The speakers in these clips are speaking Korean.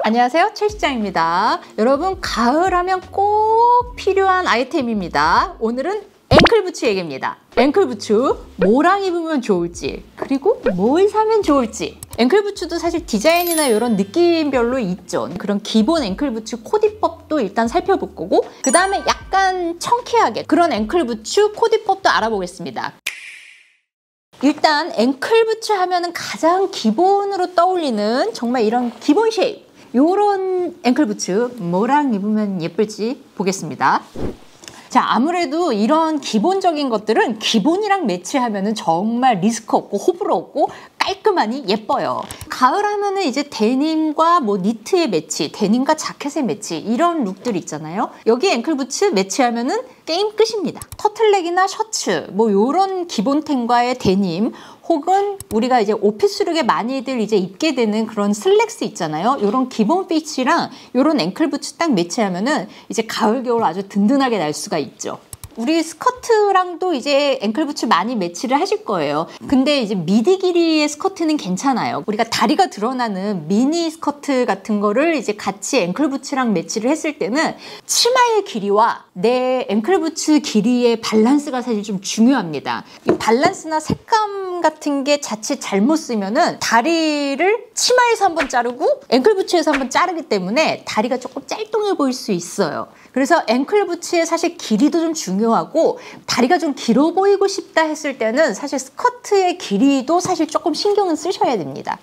안녕하세요, 최 실장입니다. 여러분, 가을 하면 꼭 필요한 아이템입니다. 오늘은 앵클부츠 얘기입니다. 앵클부츠, 뭐랑 입으면 좋을지, 그리고 뭘 사면 좋을지. 앵클부츠도 사실 디자인이나 이런 느낌별로 있죠. 그런 기본 앵클부츠 코디법도 일단 살펴볼 거고, 그 다음에 약간 청키하게 그런 앵클부츠 코디법도 알아보겠습니다. 일단 앵클부츠 하면은 가장 기본으로 떠올리는 정말 이런 기본 쉐입, 요런 앵클부츠 뭐랑 입으면 예쁠지 보겠습니다. 자, 아무래도 이런 기본적인 것들은 기본이랑 매치하면은 정말 리스크 없고 호불호 없고 깔끔하니 예뻐요. 가을 하면은 이제 데님과 뭐 니트의 매치, 데님과 자켓의 매치, 이런 룩들 있잖아요. 여기 앵클부츠 매치하면은 게임 끝입니다. 터틀넥이나 셔츠, 뭐 요런 기본템과의 데님, 혹은 우리가 이제 오피스룩에 많이들 이제 입게 되는 그런 슬랙스 있잖아요. 요런 기본 핏이랑 요런 앵클부츠 딱 매치하면은 이제 가을 겨울 아주 든든하게 날 수가 있죠. 우리 스커트랑도 이제 앵클부츠 많이 매치를 하실 거예요. 근데 이제 미디 길이의 스커트는 괜찮아요. 우리가 다리가 드러나는 미니 스커트 같은 거를 이제 같이 앵클부츠랑 매치를 했을 때는 치마의 길이와 내 앵클부츠 길이의 밸런스가 사실 좀 중요합니다. 이 밸런스나 색감 같은 게 자칫 잘못 쓰면은 다리를 치마에서 한번 자르고 앵클부츠에서 한번 자르기 때문에 다리가 조금 짤뚱해 보일 수 있어요. 그래서 앵클부츠의 사실 길이도 좀 중요하고, 다리가 좀 길어 보이고 싶다 했을 때는 사실 스커트의 길이도 사실 조금 신경은 쓰셔야 됩니다.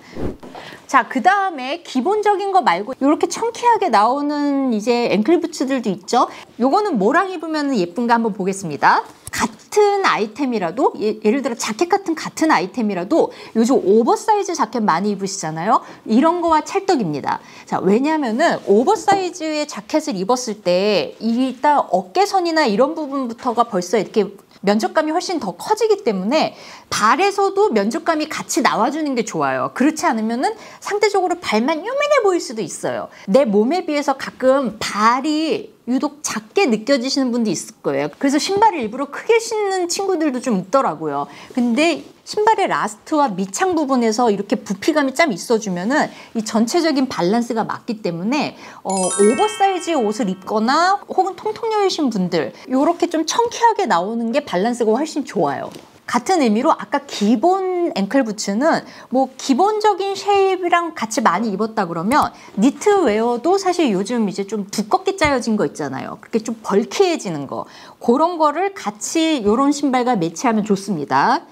자, 그 다음에 기본적인 거 말고 이렇게 청키하게 나오는 이제 앵클부츠들도 있죠. 요거는 뭐랑 입으면 예쁜가 한번 보겠습니다. 같은 아이템이라도, 예를 들어 자켓 같은 아이템이라도 요즘 오버사이즈 자켓 많이 입으시잖아요. 이런 거와 찰떡입니다. 자, 왜냐면은 오버사이즈의 자켓을 입었을 때 일단 어깨선이나 이런 부분부터가 벌써 이렇게 면적감이 훨씬 더 커지기 때문에 발에서도 면적감이 같이 나와주는 게 좋아요. 그렇지 않으면은 상대적으로 발만 요만해 보일 수도 있어요. 내 몸에 비해서 가끔 발이 유독 작게 느껴지시는 분도 있을 거예요. 그래서 신발을 일부러 크게 신는 친구들도 좀 있더라고요. 근데 신발의 라스트와 밑창 부분에서 이렇게 부피감이 좀 있어주면은 이 전체적인 밸런스가 맞기 때문에 오버사이즈의 옷을 입거나 혹은 통통여이신 분들, 이렇게 좀 청키하게 나오는 게 밸런스가 훨씬 좋아요. 같은 의미로 아까 기본 앵클부츠는 뭐 기본적인 쉐입이랑 같이 많이 입었다 그러면 니트웨어도 사실 요즘 이제 좀 두껍게 짜여진 거 있잖아요. 그렇게 좀 벌키해지는 거, 그런 거를 같이 이런 신발과 매치하면 좋습니다.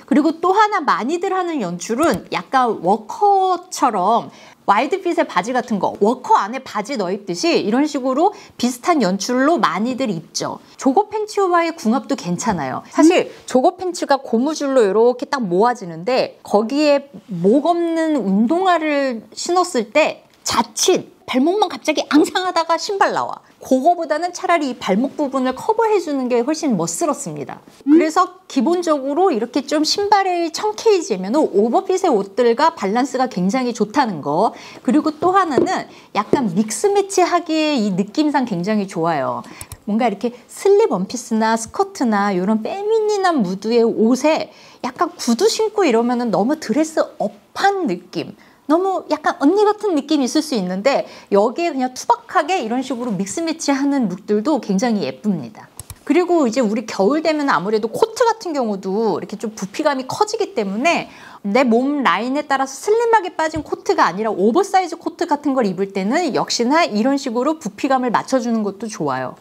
그리고 또 하나 많이들 하는 연출은 약간 워커처럼 와이드핏의 바지 같은 거, 워커 안에 바지 넣어 입듯이 이런 식으로 비슷한 연출로 많이들 입죠. 조거 팬츠와의 궁합도 괜찮아요. 사실 조거 팬츠가 고무줄로 이렇게 딱 모아지는데 거기에 목 없는 운동화를 신었을 때 자칫 발목만 갑자기 앙상하다가 신발 나와. 그거보다는 차라리 이 발목 부분을 커버해주는 게 훨씬 멋스럽습니다. 그래서 기본적으로 이렇게 좀 신발이 청케이지면 오버핏의 옷들과 밸런스가 굉장히 좋다는 거. 그리고 또 하나는 약간 믹스 매치하기에 이 느낌상 굉장히 좋아요. 뭔가 이렇게 슬립 원피스나 스커트나 이런 페미닌한 무드의 옷에 약간 구두 신고 이러면 너무 드레스업한 느낌, 너무 약간 언니 같은 느낌이 있을 수 있는데 여기에 그냥 투박하게 이런 식으로 믹스 매치하는 룩들도 굉장히 예쁩니다. 그리고 이제 우리 겨울 되면 아무래도 코트 같은 경우도 이렇게 좀 부피감이 커지기 때문에 내 몸 라인에 따라서 슬림하게 빠진 코트가 아니라 오버사이즈 코트 같은 걸 입을 때는 역시나 이런 식으로 부피감을 맞춰주는 것도 좋아요.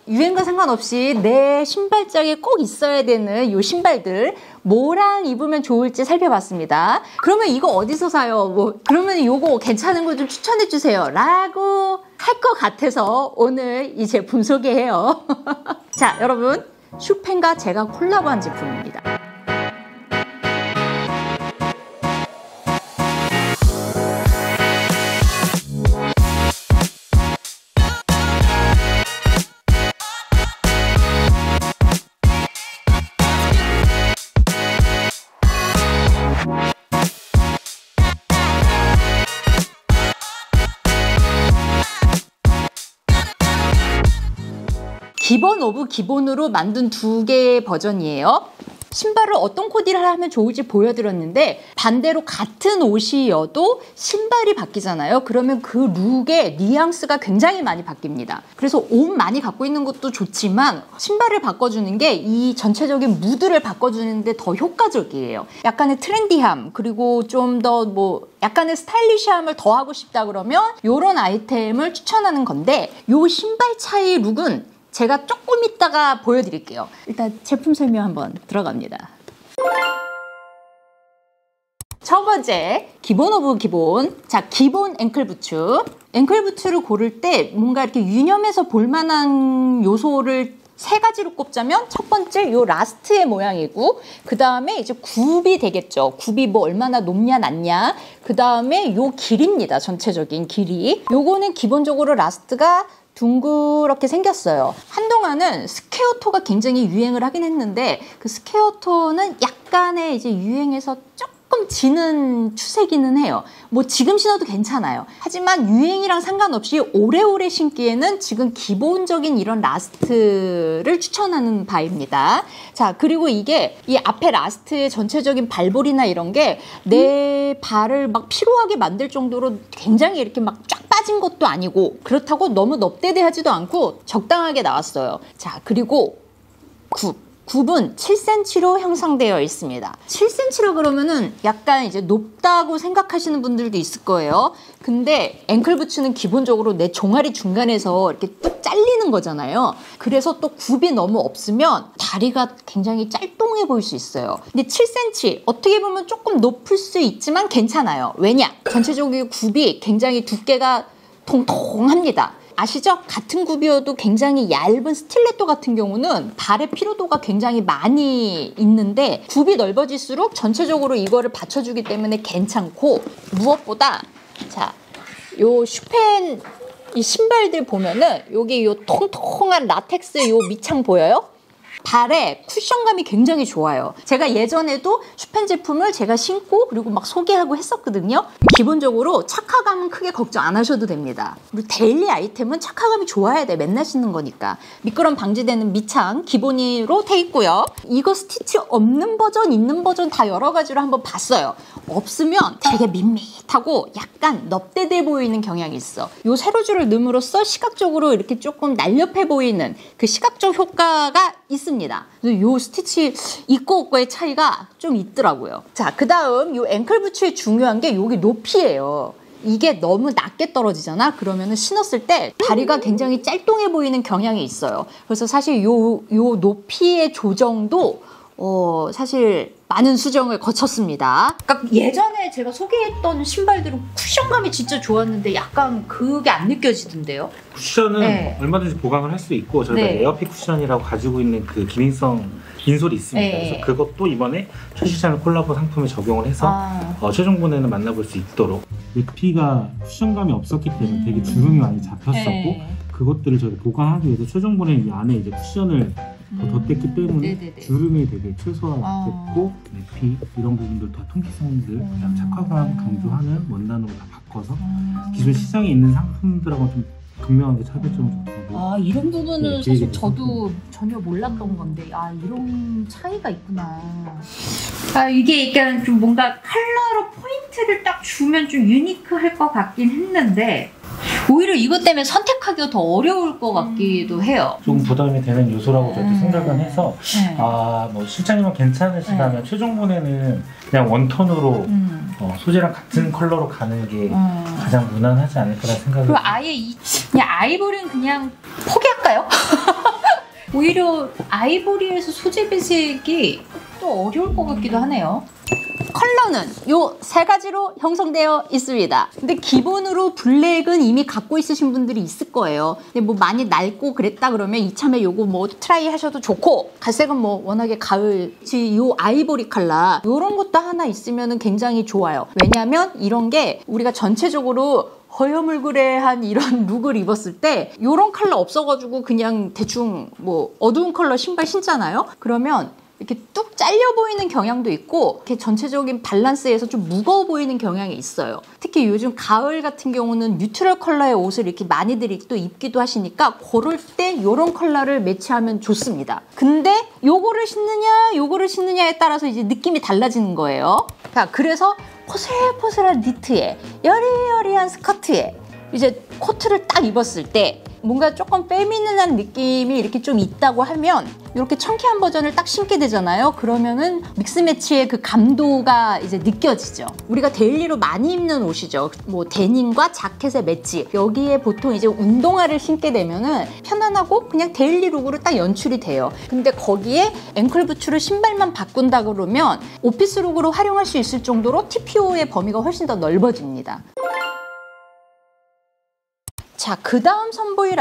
유행과 상관없이 내 신발장에 꼭 있어야 되는 이 신발들 뭐랑 입으면 좋을지 살펴봤습니다. 그러면 이거 어디서 사요? 그러면 이거 괜찮은 거 좀 추천해 주세요 라고 할 것 같아서 오늘 이 제품 소개해요. 자, 여러분, 슈펜과 제가 콜라보한 제품입니다. 기본 오브 기본으로 만든 두 개의 버전이에요. 신발을 어떤 코디를 하면 좋을지 보여드렸는데 반대로 같은 옷이어도 신발이 바뀌잖아요. 그러면 그 룩의 뉘앙스가 굉장히 많이 바뀝니다. 그래서 옷 많이 갖고 있는 것도 좋지만 신발을 바꿔주는 게 이 전체적인 무드를 바꿔주는데 더 효과적이에요. 약간의 트렌디함 그리고 좀 더 뭐 약간의 스타일리시함을 더 하고 싶다 그러면 이런 아이템을 추천하는 건데 이 신발 차이 룩은 제가 조금 이따가 보여드릴게요. 일단 제품 설명 한번 들어갑니다. 첫 번째, 기본 오브 기본. 자, 기본 앵클 부츠. 앵클 부츠를 고를 때 뭔가 이렇게 유념해서 볼만한 요소를 세 가지로 꼽자면 첫 번째 요 라스트의 모양이고 그 다음에 이제 굽이 되겠죠. 굽이 뭐 얼마나 높냐 낮냐. 그 다음에 요 길이입니다. 전체적인 길이. 요거는 기본적으로 라스트가 둥그렇게 생겼어요. 한동안은 스퀘어토가 굉장히 유행을 하긴 했는데 그 스퀘어토는 약간의 이제 유행에서 조금 지는 추세기는 해요. 뭐 지금 신어도 괜찮아요. 하지만 유행이랑 상관없이 오래오래 신기에는 지금 기본적인 이런 라스트를 추천하는 바입니다. 자, 그리고 이게 이 앞에 라스트의 전체적인 발볼이나 이런 게 내 발을 막 피로하게 만들 정도로 굉장히 이렇게 막 쫙 빠진 것도 아니고 그렇다고 너무 넙대대하지도 않고 적당하게 나왔어요. 자, 그리고 굽은 7cm로 형성되어 있습니다. 7cm라 그러면은 약간 이제 높다고 생각하시는 분들도 있을 거예요. 근데 앵클 부츠는 기본적으로 내 종아리 중간에서 이렇게 뚝 잘리는 거잖아요. 그래서 또 굽이 너무 없으면 다리가 굉장히 짤뚱해 보일 수 있어요. 근데 7cm 어떻게 보면 조금 높을 수 있지만 괜찮아요. 왜냐? 전체적인 굽이 굉장히 두께가 통통합니다. 아시죠? 같은 굽이어도 굉장히 얇은 스틸레토 같은 경우는 발의 피로도가 굉장히 많이 있는데 굽이 넓어질수록 전체적으로 이거를 받쳐주기 때문에 괜찮고 무엇보다 자, 요 슈펜 이 신발들 보면은 여기 요 통통한 라텍스 요 밑창 보여요? 발에 쿠션감이 굉장히 좋아요. 제가 예전에도 슈펜 제품을 제가 신고 그리고 막 소개하고 했었거든요. 기본적으로 착화감은 크게 걱정 안 하셔도 됩니다. 그리고 데일리 아이템은 착화감이 좋아야 돼. 맨날 신는 거니까. 미끄럼 방지되는 밑창 기본으로 돼 있고요. 이거 스티치 없는 버전, 있는 버전 다 여러 가지로 한번 봤어요. 없으면 되게 밋밋하고 약간 넙대대 보이는 경향이 있어. 요 세로줄을 넣음으로써 시각적으로 이렇게 조금 날렵해 보이는 그 시각적 효과가 있습니다. 그래서 요 스티치 있고 없고의 차이가 좀 있더라고요. 자, 그 다음 요 앵클 부츠의 중요한 게 여기 높이예요. 이게 너무 낮게 떨어지잖아. 그러면은 신었을 때 다리가 굉장히 짤뚱해 보이는 경향이 있어요. 그래서 사실 요 높이의 조정도 사실 많은 수정을 거쳤습니다. 그러니까 예전에 제가 소개했던 신발들은 쿠션감이 진짜 좋았는데 약간 그게 안 느껴지던데요? 쿠션은 네. 얼마든지 보강을 할 수 있고 저희가 네. 에어핏 쿠션이라고 가지고 있는 그 기능성 인솔이 있습니다. 네. 그래서 그것도 이번에 최시찬 콜라보 상품에 적용을 해서 최종본에는 만나볼 수 있도록 넥피가 쿠션감이 없었기 때문에 되게 주름이 많이 잡혔었고 네. 그것들을 저희가 보강하기 위해서 최종본에 이 안에 이제 쿠션을 더 덧댔기 때문에 네네네. 주름이 되게 최소화됐고 넥피 이런 부분들 다 통기성들 그냥 착화감 강조하는 원단으로 다 바꿔서 기존 시장에 있는 상품들하고 좀 극명하게 차별점을 줬고 이런 부분은 네, 사실 되게 저도 전혀 몰랐던 건데 이런 차이가 있구나. 이게 약간 좀 뭔가 컬러로 포인트를 딱 주면 좀 유니크할 것 같긴 했는데 오히려 이것 때문에 선택하기가 더 어려울 것 같기도 해요. 조금 부담이 되는 요소라고 저도 생각은 해서 네. 뭐 실장님은 괜찮으시다면 최종본에는 그냥 원톤으로 소재랑 같은 컬러로 가는 게 가장 무난하지 않을까라는 생각이 그리고 아예 그냥 아이보리는 그냥 포기할까요? 오히려 아이보리에서 소재 배색이 또 어려울 것 같기도 하네요. 컬러는 요 세 가지로 형성되어 있습니다. 근데 기본으로 블랙은 이미 갖고 있으신 분들이 있을 거예요. 근데 뭐 많이 낡고 그랬다 그러면 이참에 요거 뭐 트라이 하셔도 좋고 갈색은 뭐 워낙에 가을지 요 아이보리 컬러 요런 것도 하나 있으면 굉장히 좋아요. 왜냐하면 이런 게 우리가 전체적으로 허여물그레한 이런 룩을 입었을 때 이런 컬러 없어가지고 그냥 대충 뭐 어두운 컬러 신발 신잖아요. 그러면 이렇게 뚝 잘려 보이는 경향도 있고 이렇게 전체적인 밸런스에서 좀 무거워 보이는 경향이 있어요. 특히 요즘 가을 같은 경우는 뉴트럴 컬러의 옷을 이렇게 많이들 또 입기도 하시니까 그럴 때 이런 컬러를 매치하면 좋습니다. 근데 요거를 신느냐에 따라서 이제 느낌이 달라지는 거예요. 자, 그래서 포슬포슬한 니트에 여리여리한 스커트에 이제 코트를 딱 입었을 때 뭔가 조금 페미닌한 느낌이 이렇게 좀 있다고 하면 이렇게 청키한 버전을 딱 신게 되잖아요. 그러면은 믹스매치의 그 감도가 이제 느껴지죠. 우리가 데일리로 많이 입는 옷이죠. 뭐 데님과 자켓의 매치. 여기에 보통 이제 운동화를 신게 되면은 편안하고 그냥 데일리 룩으로 딱 연출이 돼요. 근데 거기에 앵클 부츠로 신발만 바꾼다 그러면 오피스 룩으로 활용할 수 있을 정도로 TPO의 범위가 훨씬 더 넓어집니다. 자, 그 다음 선보일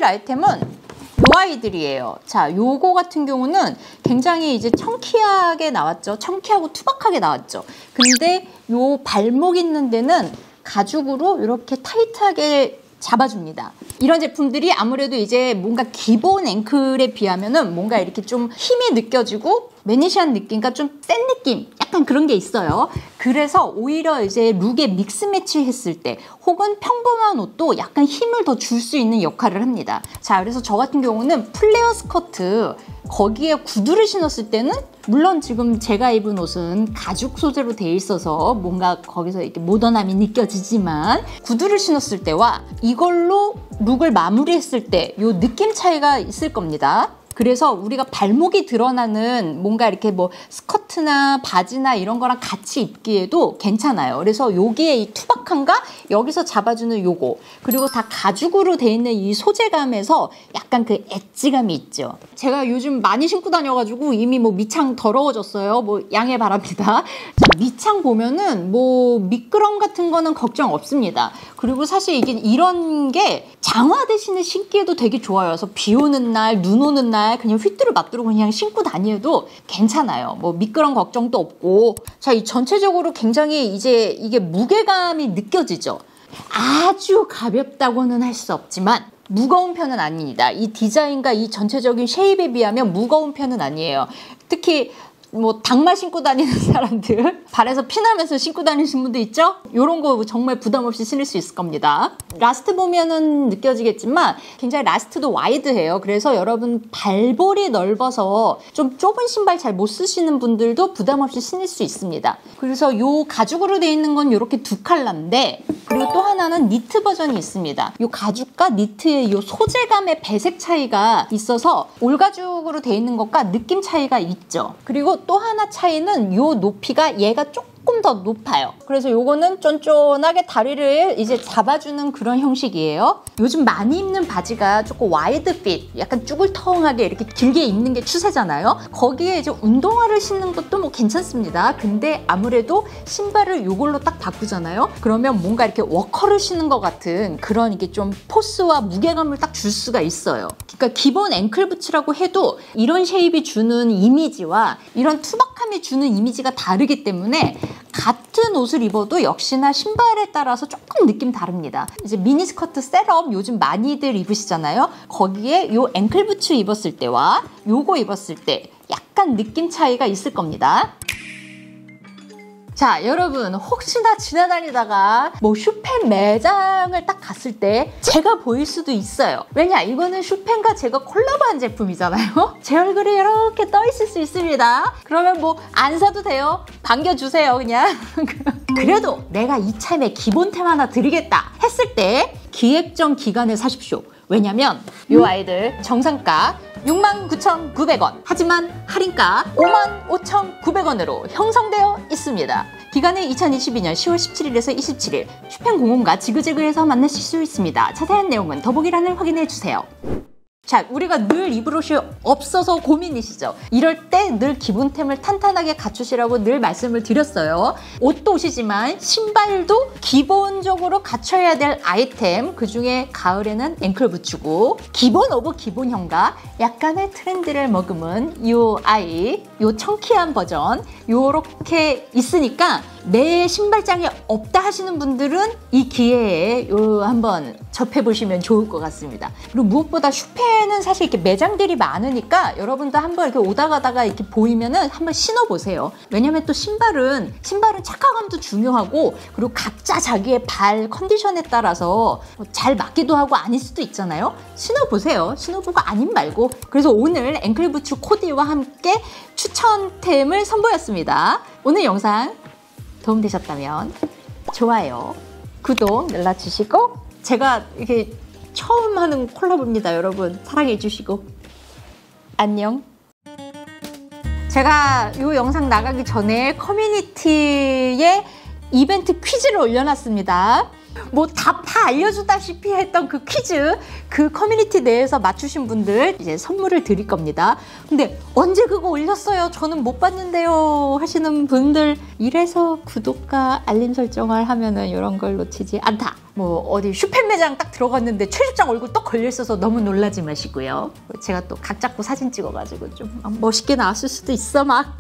아이템은 요 아이들이에요. 자, 요거 같은 경우는 굉장히 이제 청키하게 나왔죠. 청키하고 투박하게 나왔죠. 근데 요 발목 있는 데는 가죽으로 이렇게 타이트하게 잡아줍니다. 이런 제품들이 아무래도 이제 뭔가 기본 앵클에 비하면은 뭔가 이렇게 좀 힘이 느껴지고 매니시한 느낌과 좀 센 느낌, 약간 그런 게 있어요. 그래서 오히려 이제 룩에 믹스 매치 했을 때 혹은 평범한 옷도 약간 힘을 더 줄 수 있는 역할을 합니다. 자, 그래서 저 같은 경우는 플레어 스커트 거기에 구두를 신었을 때는 물론 지금 제가 입은 옷은 가죽 소재로 돼 있어서 뭔가 거기서 이렇게 모던함이 느껴지지만 구두를 신었을 때와 이걸로 룩을 마무리했을 때 이 느낌 차이가 있을 겁니다. 그래서 우리가 발목이 드러나는 뭔가 이렇게 뭐 스커트나 바지나 이런 거랑 같이 입기에도 괜찮아요. 그래서 여기에 이 투박함과 여기서 잡아주는 요거 그리고 다 가죽으로 돼 있는 이 소재감에서 약간 그 엣지감이 있죠. 제가 요즘 많이 신고 다녀가지고 이미 뭐 밑창 더러워졌어요. 뭐 양해 바랍니다. 자, 밑창 보면은 뭐 미끄럼 같은 거는 걱정 없습니다. 그리고 사실 이게 이런 게 장화 대신에 신기에도 되게 좋아요. 그래서 비 오는 날, 눈 오는 날 그냥 휘뚜루마뚜루 그냥 신고 다녀도 괜찮아요. 뭐 미끄럼 걱정도 없고. 자, 이 전체적으로 굉장히 이제 이게 무게감이 느껴지죠. 아주 가볍다고는 할 수 없지만 무거운 편은 아닙니다. 이 디자인과 이 전체적인 쉐입에 비하면 무거운 편은 아니에요. 특히 뭐 닭말 신고 다니는 사람들 발에서 피나면서 신고 다니시는 분도 있죠? 이런 거 정말 부담 없이 신을 수 있을 겁니다. 라스트 보면은 느껴지겠지만 굉장히 라스트도 와이드해요. 그래서 여러분 발볼이 넓어서 좀 좁은 신발 잘 못 쓰시는 분들도 부담 없이 신을 수 있습니다. 그래서 요 가죽으로 돼 있는 건 이렇게 두 컬러인데 그리고 또 하나는 니트 버전이 있습니다. 요 가죽과 니트의 요 소재감의 배색 차이가 있어서 올가죽으로 돼 있는 것과 느낌 차이가 있죠. 그리고 또 하나 차이는 요 높이가 얘가 조금 더 높아요. 그래서 요거는 쫀쫀하게 다리를 이제 잡아주는 그런 형식이에요. 요즘 많이 입는 바지가 조금 와이드 핏, 약간 쭈글텅하게 이렇게 길게 입는 게 추세잖아요. 거기에 이제 운동화를 신는 것도 뭐 괜찮습니다. 근데 아무래도 신발을 요걸로 딱 바꾸잖아요. 그러면 뭔가 이렇게 워커를 신는 것 같은 그런 이게 좀 포스와 무게감을 딱 줄 수가 있어요. 그러니까 기본 앵클 부츠라고 해도 이런 쉐입이 주는 이미지와 이런 투박함이 주는 이미지가 다르기 때문에 같은 옷을 입어도 역시나 신발에 따라서 조금 느낌 다릅니다. 이제 미니스커트 셋업 요즘 많이들 입으시잖아요. 거기에 요 앵클 부츠 입었을 때와 요거 입었을 때 약간 느낌 차이가 있을 겁니다. 자, 여러분 혹시나 지나다니다가 뭐 슈펜 매장을 딱 갔을 때 제가 보일 수도 있어요. 왜냐? 이거는 슈펜과 제가 콜라보한 제품이잖아요. 제 얼굴이 이렇게 떠 있을 수 있습니다. 그러면 뭐 안 사도 돼요. 반겨주세요 그냥. 그래도 내가 이참에 기본템 하나 드리겠다 했을 때 기획전 기간에 사십시오. 왜냐면 요 아이들 정상가 69,900원 하지만 할인가 55,900원으로 형성되어 있습니다. 기간은 2022년 10월 17일에서 27일 슈펜 공홈과 지그재그에서 만나실 수 있습니다. 자세한 내용은 더보기란을 확인해주세요. 자, 우리가 늘 입을 옷이 없어서 고민이시죠? 이럴 때 늘 기본템을 탄탄하게 갖추시라고 늘 말씀을 드렸어요. 옷도 옷이지만 신발도 기본적으로 갖춰야 될 아이템, 그중에 가을에는 앵클 부츠고 기본 오브 기본형과 약간의 트렌드를 머금은 요 아이, 요 청키한 버전 요렇게 있으니까 내 신발장에 없다 하시는 분들은 이 기회에 요 한번 접해보시면 좋을 것 같습니다. 그리고 무엇보다 슈펜 시내에는 사실 이렇게 매장들이 많으니까 여러분도 한번 이렇게 오다 가다가 이렇게 보이면은 한번 신어보세요. 왜냐면 또 신발은 착화감도 중요하고, 그리고 각자 자기의 발 컨디션에 따라서 잘 맞기도 하고 아닐 수도 있잖아요. 신어보세요. 신어보고 아님 말고. 그래서 오늘 앵클부츠 코디와 함께 추천템을 선보였습니다. 오늘 영상 도움되셨다면 좋아요, 구독 눌러주시고, 제가 이렇게 처음 하는 콜라보입니다. 여러분 사랑해 주시고 안녕. 제가 이 영상 나가기 전에 커뮤니티에 이벤트 퀴즈를 올려놨습니다. 뭐 다 알려주다시피 했던 그 퀴즈, 그 커뮤니티 내에서 맞추신 분들 이제 선물을 드릴 겁니다. 근데 언제 그거 올렸어요? 저는 못 봤는데요 하시는 분들, 이래서 구독과 알림 설정을 하면은 이런 걸 놓치지 않다. 뭐 어디 슈퍼 매장 딱 들어갔는데 최실장 얼굴 떡 걸려 있어서 너무 놀라지 마시고요. 제가 또 각 잡고 사진 찍어가지고 좀 멋있게 나왔을 수도 있어 막.